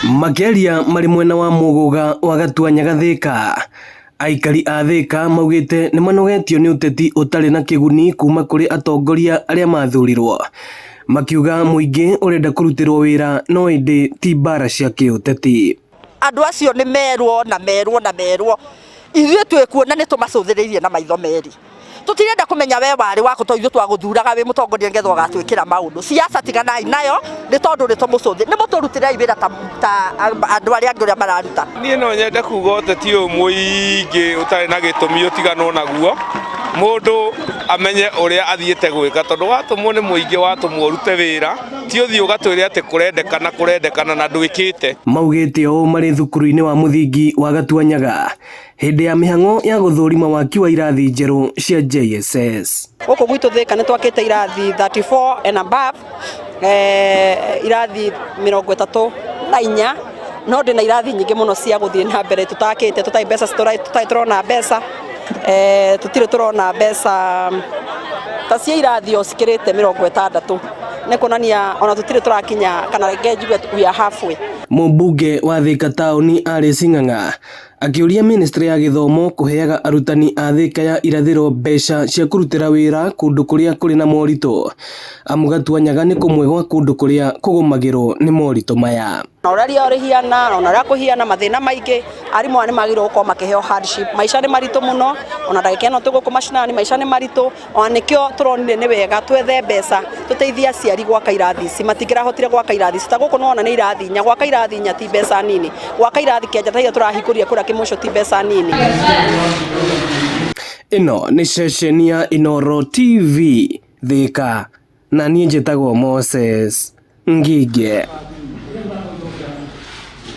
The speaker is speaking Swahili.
Makeria mari mwena wa Muguga wa Gatuanyaga Thika. Aikari a Thika maugite ni manogetio ni uteti utari na kiguni kuma kuri atongoria aria mathurirwo. Makiuga muingi urenda kurutirwo wira no indi ti bara cia kiuteti. Andu acio ni merwo na ithuĩ twikuona ni tumacuthiririe na maitho meri. Tutirenda kumenya we wari wako to ithuĩ twaguthuraga wi mutongoria ngetho gatwikira maundu siasa tiganai nayo ni tondu ni tumucuthi ni muturutire wira ta andu aria angi mararuta. Nie no nyende kuga uteti uyu muingi utari na gitumi utigano naguo mundu amenye uria athiete gwika tondu watumwo ni muingi watumwo urute wira ti uthii ugatwire ati kurendekana na ndwikite. Maugite o mari thukuru-ini wa muthingi wa Gatuanyaga hindi ya mihango ya guthurima waki wa irathi njeru cia JSS. Guku gwitu Thika ni twakite irathi 34 and above, irathi 34 no ndina irathi nyingi muno cia guthie na mbere tutakite tutai mbeca turona mbeca tutire turona mbeca ta cia irathi o cikirite 60 ni kunania ona tutire turakinya kana ngejiwe we are halfway. Mumbunge wa Thika tauni Alice Ng'ang'a akiuria ministry ya githomo kuheaga arutani a Thika ya irathiro mbeca cia kurutira wira kundu kuria kuri na morito. Amugatuanyaga ni kumwe gwa kundu kuria kugumagirwo ni morito maya. Oraria orihiana ona rakuhiana mathina maingi arimu ani magiro gukorwo makiheo hardship. Maisha ni marito muno ona ndagika no tuguku mashinani maisha ni marito ona nikio turonire ni wega twethe mbeca tuteithia aciari gwaka irathi ici matingirahotire gwaka irathi ici ta guku no ona ni irathi nya gwaka irathi nya ti mbeca nini gwaka irathi kenja ta turahikuria kura kimuco ti mbeca nini. Ino ni ceceni ya Inooro TV Thika na niĩ njĩtagwo Moses Ngige.